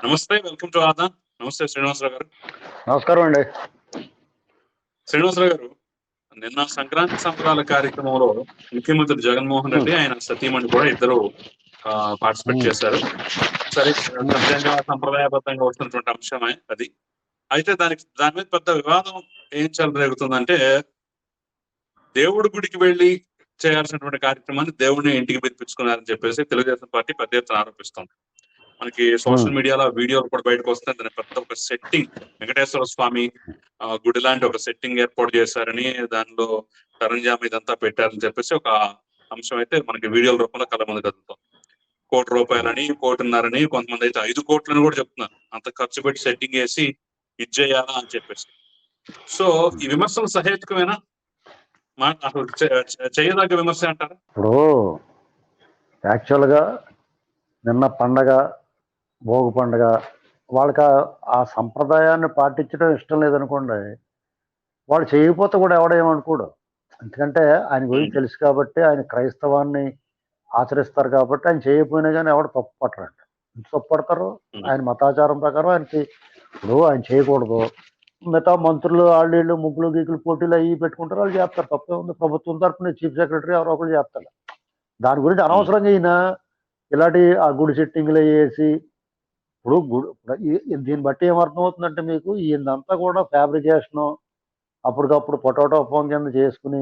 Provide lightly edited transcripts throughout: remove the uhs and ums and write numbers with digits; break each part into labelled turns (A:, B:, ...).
A: నమస్తే, welcome to ఆదా. నమస్తే శ్రీనివాసరావు గారు.
B: నమస్కారం అండి.
A: శ్రీనివాసరావు గారు, నిన్న సంక్రాంతి సంబరాల కార్యక్రమంలో ముఖ్యమంత్రి జగన్మోహన్ రెడ్డి, ఆయన సతీమణి కూడా ఇద్దరు పార్టిసిపేట్ చేశారు. సరే, సహజంగా సంప్రదాయబద్ధంగా వస్తున్నటువంటి అంశమే అది. అయితే దాని మీద పెద్ద వివాదం ఏం చెలరేగుతుందంటే, దేవుడి గుడికి వెళ్ళి చేయాల్సినటువంటి కార్యక్రమాన్ని దేవుడిని ఇంటికి పిలిపించుకున్నారని చెప్పేసి తెలుగుదేశం పార్టీ పెద్ద ఎత్తున ఆరోపిస్తుంది. మనకి సోషల్ మీడియాలో వీడియోలు కూడా బయటకు వస్తే దాని పెద్ద ఒక సెట్టింగ్, వెంకటేశ్వర స్వామి గుడి లాంటి ఒక సెట్టింగ్ ఏర్పాటు చేశారని, దానిలో సరంజామా ఇదంతా పెట్టారని చెప్పేసి ఒక అంశం అయితే మనకి వీడియోల రూపంలో కళ్ళ ముందు కదులుతుంది. ₹1,00,00,000 1,50,00,000 కొంతమంది అయితే 5 కోట్లని కూడా చెప్తున్నారు. అంత ఖర్చు పెట్టి సెట్టింగ్ వేసి ఇది చేయాలా అని చెప్పేసి. సో ఈ విమర్శలు సహేతుకమేనా? అసలు చేయదగ్గ విమర్శ అంటారా?
B: ఇప్పుడు యాక్చువల్గా నిన్న పండగ, భోగి పండగ, వాళ్ళకి ఆ సంప్రదాయాన్ని పాటించడం ఇష్టం లేదనుకోండి, వాళ్ళు చేయకపోతే కూడా ఎవడేమనుకోడు. ఎందుకంటే ఆయన గురించి తెలుసు కాబట్టి, ఆయన క్రైస్తవాన్ని ఆచరిస్తారు కాబట్టి, ఆయన చేయకపోయినా కానీ ఎవడు తప్పు పట్టరండి. తప్పు పడతారు ఆయన మతాచారం ప్రకారం. ఆయనకి ఇప్పుడు ఆయన చేయకూడదు, మిగతా మంత్రులు వాళ్ళు ముగ్గులు గీకులు పోటీలు అవి పెట్టుకుంటారు, వాళ్ళు చేస్తారు. తప్పే ఉంది. ప్రభుత్వం తరఫున చీఫ్ సెక్రటరీ ఎవరో ఒకరు చేస్తారు. దాని గురించి అనవసరంగా ఈయన ఇలాంటి ఆ గుడి సెట్టింగ్లు వేసి ఇప్పుడు దీన్ని బట్టి ఏమర్థమవుతుందంటే మీకు, ఈయనంతా కూడా ఫ్యాబ్రికేషను, అప్పటికప్పుడు పొటాటోపం కింద చేసుకుని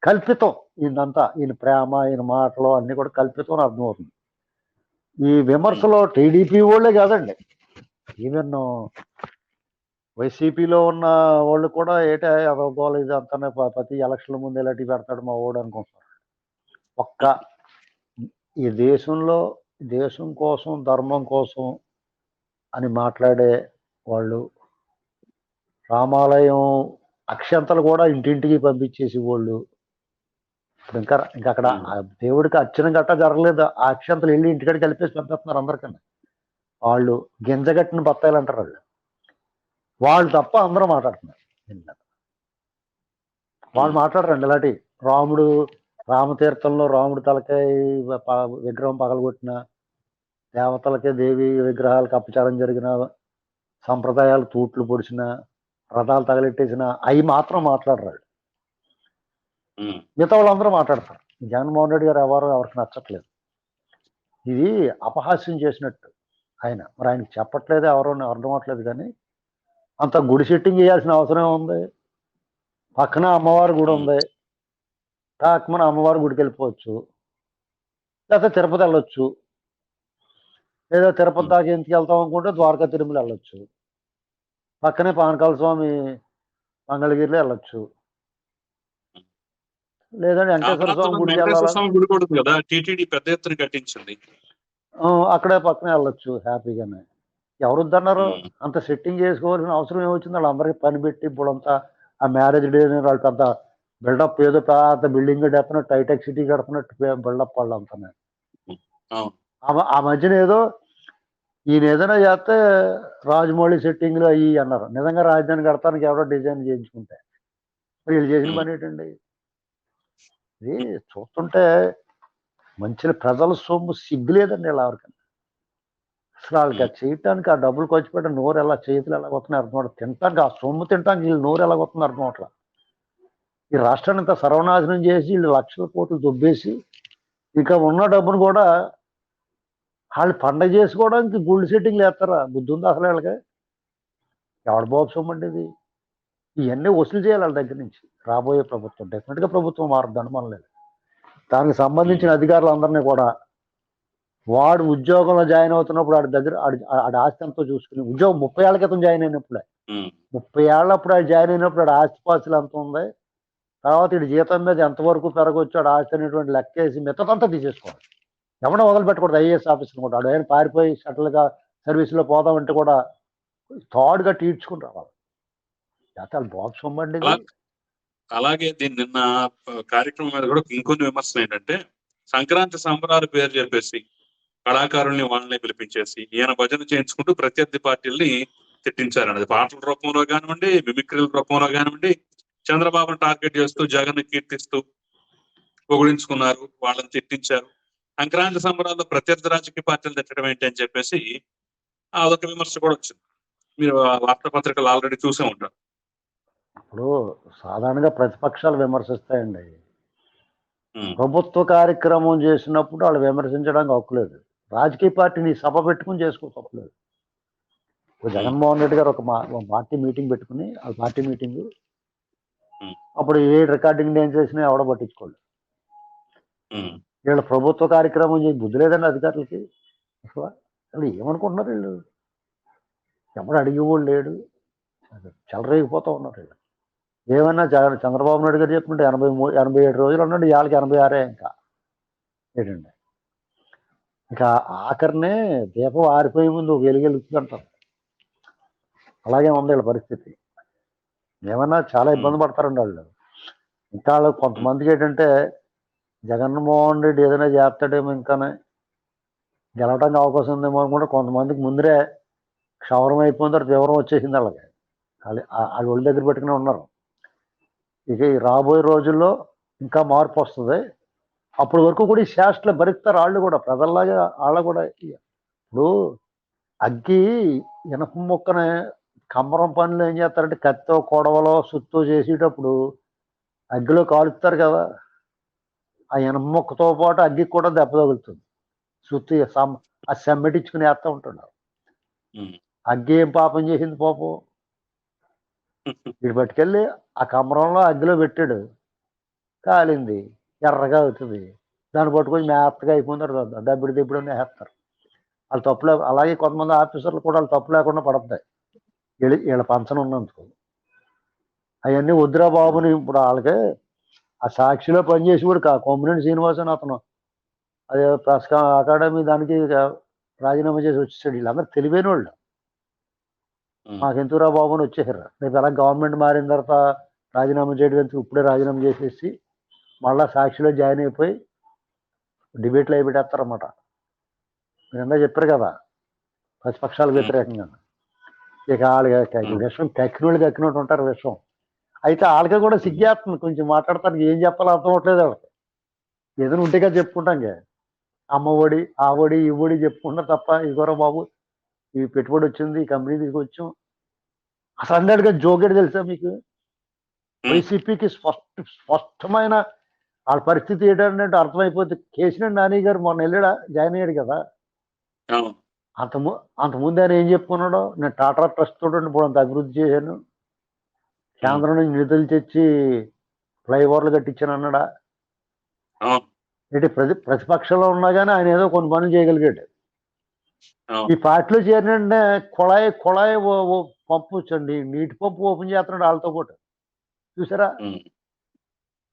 B: కల్పితం. ఈయన ప్రేమ, ఈయన మాటలు అన్నీ కూడా కల్పితం అని అర్థమవుతుంది. ఈ విమర్శలో టీడీపీ వాళ్ళే కాదండి, ఈవెన్ వైసీపీలో ఉన్న వాళ్ళు కూడా ఏటా అదోగోలు ఇది అంతానే ప్రతి ఎలక్షన్ల ముందు ఇలాంటివి పెడతాడు మా ఓడు అనుకుంటున్నారు. ఈ దేశం కోసం, ధర్మం కోసం అని మాట్లాడే వాళ్ళు, రామాలయం అక్షంతలు కూడా ఇంటింటికి పంపించేసి వాళ్ళు, ఇప్పుడు ఇంకా అక్కడ దేవుడికి అర్చన గట్టా జరగలేదు, ఆ అక్షంతలు వెళ్ళి ఇంటికాడికి కలిపేసి పంపిస్తున్నారు అందరికన్నా. వాళ్ళు గింజగట్టిన బత్తాయిలు అంటారు వాళ్ళు తప్ప అందరూ మాట్లాడుతున్నారు. వాళ్ళు మాట్లాడరండి ఇలాంటి. రామతీర్థంలో రాముడి తలకాయ విగ్రహం పగలగొట్టిన, దేవతలకే దేవి విగ్రహాలకు అపచారం జరిగిన, సంప్రదాయాలు తూట్లు పొడిచిన, రథాలు తగలెట్టేసిన అవి మాత్రం మాట్లాడరాడు. మిగతా వాళ్ళందరూ మాట్లాడతారు. జగన్మోహన్ రెడ్డి గారు ఎవరికి నచ్చట్లేదు. ఇది అపహాస్యం చేసినట్టు ఆయన. మరి ఆయనకి చెప్పట్లేదు, ఎవరో అర్థం అవట్లేదు. కానీ అంత గుడి సెట్టింగ్ చేయాల్సిన అవసరం ఉంది. పక్కన అమ్మవారి గుడి ఉంది, మన అమ్మవారి గుడికి వెళ్ళిపోవచ్చు, లేకపోతే తిరుపతి వెళ్ళొచ్చు, లేదా తిరుపతి దాకా ఎందుకు వెళ్తాం అనుకుంటే ద్వారకా తిరుమల వెళ్ళొచ్చు, పక్కనే పానకాల స్వామి మంగళగిరిలో వెళ్ళొచ్చు, లేదంటే వెంకటేశ్వర స్వామి గుడికి వెళ్ళాలి, అక్కడే పక్కనే వెళ్ళొచ్చు హ్యాపీగానే. ఎవరు వద్దన్నారు? అంత సెట్టింగ్ చేసుకోవాల్సిన అవసరం ఏమొచ్చింది? వాళ్ళందరికీ పని పెట్టి ఇప్పుడంతా ఆ మ్యారేజ్ డే వాళ్ళు పెద్ద బిల్డప్, ఏదో పెద్ద బిల్డింగ్ కడుతున్నట్టు, హైటెక్ సిటీ కడుతున్నట్టు బిల్డప్ వాళ్ళంతా. ఆ మధ్యన ఏదో ఈయన ఏదైనా చేస్తే రాజమౌళి సెట్టింగ్లు అయ్యి అన్నారు. నిజంగా రాజధాని కడతానికి ఎవరో డిజైన్ చేయించుకుంటే వీళ్ళు చేసిన పని ఏంటండి? ఇది చూస్తుంటే మంచి ప్రజల సొమ్ము సిగ్గులేదండి ఇలా ఎవరికన్నా. అసలు వాళ్ళకి చేయటానికి ఆ డబ్బులు ఖర్చు పెట్టిన నోరు ఎలా, చేతులు ఎలా వస్తున్నాయి అర్థం అవట్లేదు. తింటానికి ఆ సొమ్ము తింటానికి వీళ్ళు నోరు ఎలా వస్తుంది అర్థం అవట్లేదు. ఈ రాష్ట్రాన్ని ఇంత సర్వనాశనం చేసి వీళ్ళు లక్షల కోట్లు దొబ్బేసి ఇంకా ఉన్న డబ్బును కూడా వాళ్ళు పండగ చేసుకోవడానికి గుళ్ళు సెట్టింగ్లు వేస్తారా? బుద్ధి ఉందా అసలు వీళ్ళకి? ఎవడ బాబు సొమ్ము అండి ఇది? ఇవన్నీ వసూలు చేయాలి వాళ్ళ దగ్గర నుంచి. రాబోయే ప్రభుత్వం డెఫినెట్గా ప్రభుత్వం మారుద్దాను మనలేదు. దానికి సంబంధించిన అధికారులందరినీ కూడా వాడు ఉద్యోగంలో జాయిన్ అవుతున్నప్పుడు వాడి దగ్గర ఆడి ఆస్తి ఎంతో చూసుకుని, ఉద్యోగం 30 ఏళ్ల క్రితం జాయిన్ అయినప్పుడే, 30 ఏళ్ళప్పుడు ఆడు జాయిన్ అయినప్పుడు ఆడు ఆస్తిపాస్తులు ఎంత ఉంది, తర్వాత ఇటు జీతం మీద ఎంతవరకు పెరగొచ్చు ఆడు ఆస్తి అనేటువంటి లెక్కేసి మిగతాదంతా తీసేసుకోవాలి. ఎవడో వదిలిపెట్టకూడదు. ఐఏఎస్ ఆఫీసర్ కూడా ఆడు ఆయన పారిపోయి షటిల్గా సర్వీస్లో పోదామంటే కూడా థాడ్గా తీర్చుకుని రావాలి. జాతర బాక్స్ సొమ్మండి.
A: అలాగే దీన్ని నిన్న కార్యక్రమం మీద కూడా ఇంకొన్ని విమర్శలు ఏంటంటే, సంక్రాంతి సంబరాలు పేరు చెప్పేసి కళాకారుల్ని వాళ్ళని పిలిపించేసి ఈయన భజన చేయించుకుంటూ ప్రత్యర్థి పార్టీల్ని తిట్టించారన్నది. పాటల రూపంలో కానివ్వండి, మిమిక్రీల రూపంలో కానివ్వండి, చంద్రబాబును టార్గెట్ చేస్తూ జగన్ కీర్తిస్తూ పొగిడించుకున్నారు, వాళ్ళని తిట్టించారు. సంక్రాంతి సంబరాల్లో ప్రత్యర్థి రాజకీయ పార్టీలు తిట్టడం ఏంటి అని చెప్పేసి అదొక విమర్శ కూడా వచ్చింది. మీరు ఆ వార్తాపత్రికలు ఆల్రెడీ చూసే ఉంటారు.
B: ఇప్పుడు సాధారణంగా ప్రతిపక్షాలు విమర్శిస్తాయండి.
A: ఉమ్,
B: ప్రభుత్వ కార్యక్రమం చేసినప్పుడు వాళ్ళు విమర్శించడానికి హక్కులేదు. రాజకీయ పార్టీని సభ పెట్టుకుని చేసుకో తప్పలేదు. ఇప్పుడు
A: ఉమ్,
B: జగన్మోహన్ రెడ్డి గారు ఒక పార్టీ మీటింగ్ పెట్టుకుని ఆ పార్టీ మీటింగ్
A: ఉమ్,
B: అప్పుడు ఏ రికార్డింగ్ ఏం చేసినా ఎవడ పట్టించుకోలేదు.
A: ఉమ్,
B: వీళ్ళ ప్రభుత్వ కార్యక్రమం చేసి బుద్ధి లేదండి అధికారులకి. అసలు ఏమనుకుంటున్నారు వీళ్ళు? ఎవడు అడిగేవాడు లేడు. చెలరేగిపోతూ ఉన్నారు వీళ్ళు. ఏమన్నా చంద్రబాబు నాయుడు గారు చెప్పుకుంటే 87 రోజులు ఉన్నాడు, ఇవాళకి 86 ఇంకా ఏంటండి. ఇంకా ఆఖరినే దీపం ఆరిపోయే ముందు ఒక వెలుగుతుందంటారు. అలాగే ఉంది వీళ్ళ పరిస్థితి. ఏమన్నా చాలా ఇబ్బంది పడతారండి వాళ్ళు. ఇంకా వాళ్ళు కొంతమందికి ఏంటంటే జగన్మోహన్ రెడ్డి ఏదైనా చేస్తాడేమో ఇంకానే గెలవడానికి అవకాశం ఉందేమో అనుకుంటే కొంతమందికి ముందరే క్షవరం అయిపోయిన తర్వాత వివరం వచ్చేసింది వాళ్ళకి. వాళ్ళ ఒళ్ళ దగ్గర పెట్టుకునే ఉన్నారు. ఇక ఈ రాబోయే రోజుల్లో ఇంకా మార్పు వస్తుంది. అప్పటి వరకు కూడా ఈ శాస్త్రలు భరిస్తారు వాళ్ళు కూడా, ప్రజల్లాగా వాళ్ళు కూడా. ఇప్పుడు అగ్గి ఇనప ముక్కనే కమ్మరం పనులు ఏం చేస్తారంటే కత్తో కొడవలో సుత్తో చేసేటప్పుడు అగ్గిలో కాలుస్తారు కదా, ఆ ఇనప ముక్కతో పాటు అగ్గికి కూడా దెబ్బ తగులుతుంది. సుత్తి ఆ సెమ్మెటిచ్చుకుని వేస్తూ ఉంటున్నారు.
A: ఉమ్.
B: అగ్గి ఏం పాపం చేసింది పాపం? వీడు పట్టుకెళ్ళి ఆ కమ్మరంలో అగ్గిలో పెట్టాడు, కాలింది, ఎర్రగా అవుతుంది. దాన్ని పట్టుకొని మెత్తగా అయిపోతారు, దబ్బిడి దబ్బిడి వేస్తారు. వాళ్ళు తప్పు అలాగే కొంతమంది ఆఫీసర్లు కూడా వాళ్ళు తప్పు లేకుండా పడతాయి వీళ్ళ పంచన ఉన్నందుకు. అవన్నీ వద్దురా బాబుని. ఇప్పుడు వాళ్ళకి ఆ సాక్షిలో పనిచేసి కూడా కొమ్మినేని శ్రీనివాస్ అని అతను అదే ప్రెస్ అకాడమీ దానికి రాజీనామా చేసి వచ్చేసాడు. వీళ్ళందరూ తెలివైన వాళ్ళు. మాకెందుకురా బాబు అని వచ్చేసారు. రేపు ఎలా గవర్నమెంట్ మారిన తర్వాత రాజీనామా చేయడం ఎందుకు, ఇప్పుడే రాజీనామా చేసేసి మళ్ళీ సాక్షిలో జాయిన్ అయిపోయి డిబేట్లు అయి పెట్టేస్తారన్నమాట. మీరు ఎందా చెప్పారు కదా ప్రతిపక్షాలకు వ్యతిరేకంగా. ఇక వాళ్ళకి విషయం కక్కినోళ్ళు కక్కినట్టు ఉంటారు విషయం. అయితే వాళ్ళకి కూడా సిగ్గేస్తుంది కొంచెం మాట్లాడతానికి. ఏం చెప్పాలో అర్థం అవట్లేదు వాళ్ళకి. ఏదైనా ఉంటేగా చెప్పుకుంటాం. అమ్మ ఒడి ఆ ఒడి ఈ ఒడి చెప్పుకుంటారు తప్ప ఇదిగోరా బాబు ఈ పెట్టుబడి వచ్చింది, ఈ కంపెనీ తీసుకొచ్చాం. అసలు అన్నట్టుగా జోకేడు తెలుసా మీకు? వైసీపీకి స్పష్టమైన వాళ్ళ పరిస్థితి ఏంటంటే అర్థమైపోతుంది. కేసీఆర్ నాని గారు మొన్న వెళ్ళాడా, జాయిన్ అయ్యాడు కదా. అంతకుముందు ఆయన ఏం చెప్పుకున్నాడో, నేను టాటా ట్రస్ట్ తోటి ఇప్పుడు అంత అభివృద్ధి చేశాను, కేంద్రం నుంచి నిధులు తెచ్చి ఫ్లైఓవర్లు కట్టించాను అన్నాడా? ఏంటి ప్రతిపక్షంలో ఉన్నా కానీ ఆయన ఏదో కొన్ని పనులు చేయగలిగాడు. ఈ పార్టీలో చేరినంటే కుళాయి పంపు వచ్చండి, నీటి పంపు ఓపెన్ చేస్తున్నాడు వాళ్ళతో పాటు. చూసారా?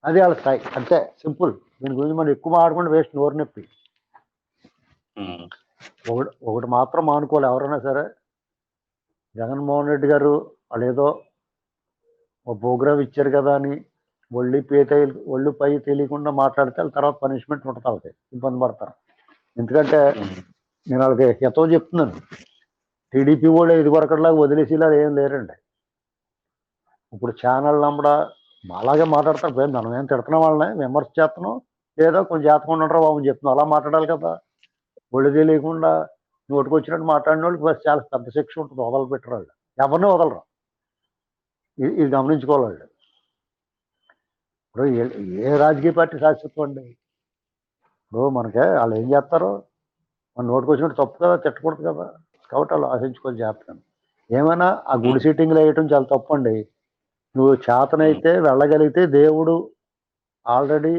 B: అది వాళ్ళ స్థాయి అంతే, సింపుల్. దీని గురించి మనం ఎక్కువ మాట్లాడుకుంటే వేస్ట్, నోరు నొప్పి. ఒకటి మాత్రం మానుకోవాలి ఎవరైనా సరే, జగన్మోహన్ రెడ్డి గారు వాళ్ళు ఏదో ఒక ప్రోగ్రామ్ ఇచ్చారు కదా అని ఒళ్ళు పై తెలియకుండా మాట్లాడితే వాళ్ళ తర్వాత పనిష్మెంట్ ఉంటుంది. వాళ్ళకి ఇబ్బంది పడతారు. ఎందుకంటే నేను వాళ్ళకి హితవు చెప్తున్నాను, టీడీపీ కూడా ఇదివరకట్లాగా వదిలేసేలా ఏం లేరండి. ఇప్పుడు ఛానల్ నమ్మడా అలాగే మాట్లాడతారు. మనం ఏం తిడుతున్నాం, వాళ్ళని విమర్శ చేస్తున్నాం, లేదా కొంచెం జాతకుండా ఉంటారు బాబు చెప్తున్నాం. అలా మాట్లాడాలి కదా. ఒళ్ళు తెలియకుండా నోటికి వచ్చినట్టు మాట్లాడిన వాళ్ళకి చాలా పెద్ద శిక్ష ఉంటుంది. వదలు పెట్టరు వాళ్ళు, ఎవరిని వదలరు. ఇది గమనించుకోవాలి వాళ్ళు. ఇప్పుడు ఏ రాజకీయ పార్టీ శాశ్వతం అండి? ఇప్పుడు మనకే వాళ్ళు ఏం చేస్తారో మన నోటికి వచ్చినట్టు తప్పు కదా, తిట్టకూడదు కదా. కాబట్టి వాళ్ళు ఆశించుకొని చేస్తాను. ఏమైనా ఆ గుడి సిట్టింగ్లు వేయటం చాలా తప్పు అండి. నువ్వు చేతనైతే వెళ్ళగలిగితే, దేవుడు ఆల్రెడీ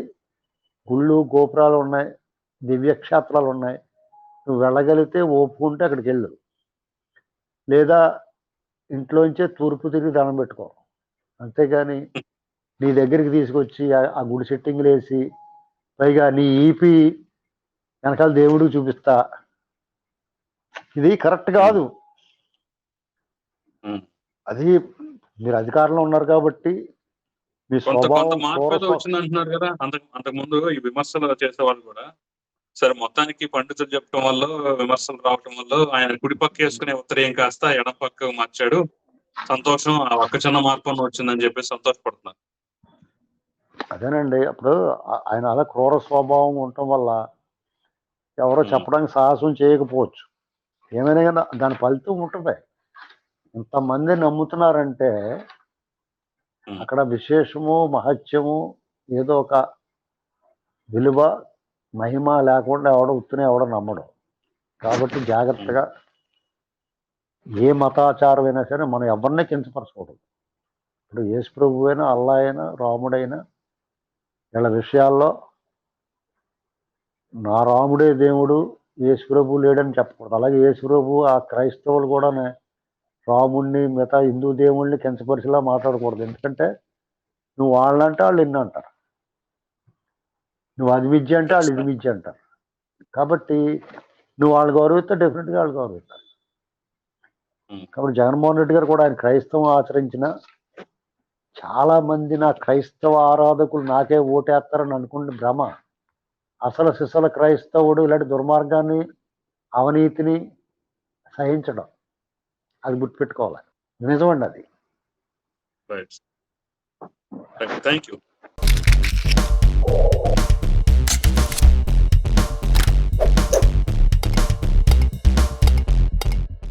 B: గుళ్ళు గోపురాలు ఉన్నాయి, దివ్యక్షేత్రాలు ఉన్నాయి, నువ్వు వెళ్ళగలిగితే ఒప్పుకుంటే అక్కడికి వెళ్ళు. లేదా ఇంట్లోంచే తూర్పు తిరిగి దండం పెట్టుకో. అంతేగాని నీ దగ్గరికి తీసుకొచ్చి ఆ గుడి సెట్టింగ్లు వేసి పైగా నీ ఈపీ వెనకాల దేవుడికి చూపిస్తా, ఇది కరెక్ట్ కాదు. అది మీరు అధికారంలో ఉన్నారు కాబట్టి మీ స్వభావం
A: వచ్చిందంటున్నారు కదా. అంతకుముందు ఈ విమర్శలు చేసేవాళ్ళు కూడా సరే మొత్తానికి పండితులు చెప్పడం వల్ల, విమర్శలు రావటం వల్ల ఆయన కుడి పక్క వేసుకునే ఉత్తరం కాస్త ఎడం పక్క మార్చాడు, సంతోషం, ఆ ఒక్క చిన్న మార్పు వచ్చిందని చెప్పి సంతోషపడుతున్నారు.
B: అదేనండి. అప్పుడు ఆయన అలా క్రూర స్వభావం ఉండటం వల్ల ఎవరో చెప్పడానికి సాహసం చేయకపోవచ్చు. ఏమైనా కానీ దాని ఫలితం ఉంటుంది. ఇంతమంది నమ్ముతున్నారంటే అక్కడ విశేషము, మహత్యము, ఏదో ఒక విలువ, మహిమ లేకుండా ఎవడో నమ్మడం. కాబట్టి జాగ్రత్తగా ఏ మతాచారం అయినా సరే మనం ఎవరిని కించపరచకూడదు. ఇప్పుడు యేసు ప్రభు అయినా, అల్లా అయినా, రాముడైనా వీళ్ళ విషయాల్లో నా రాముడే దేవుడు, యేసు ప్రభు లేడని చెప్పకూడదు. అలాగే యేసు ప్రభు ఆ క్రైస్తవులు కూడా రాముడిని, మిగతా హిందూ దేవుళ్ళని కించపరిచేలా మాట్లాడకూడదు. ఎందుకంటే నువ్వు వాళ్ళంటే వాళ్ళు ఇన్ని అంటారు, నువ్వు అది విద్య అంటే వాళ్ళు ఇది విద్య అంటారు. కాబట్టి నువ్వు వాళ్ళు గౌరవిస్తే డెఫినెట్గా వాళ్ళు గౌరవిస్తారు. కాబట్టి జగన్మోహన్ రెడ్డి గారు కూడా ఆయన క్రైస్తవం ఆచరించిన చాలా మంది నా క్రైస్తవ ఆరాధకులు నాకే ఓటేస్తారని అనుకునే భ్రమ. అసలు సిసల క్రైస్తవుడు ఇలాంటి దుర్మార్గాన్ని, అవినీతిని సహించడం, అది గుర్తుపెట్టుకోవాలి. నిజమండి అది.
A: Thank you.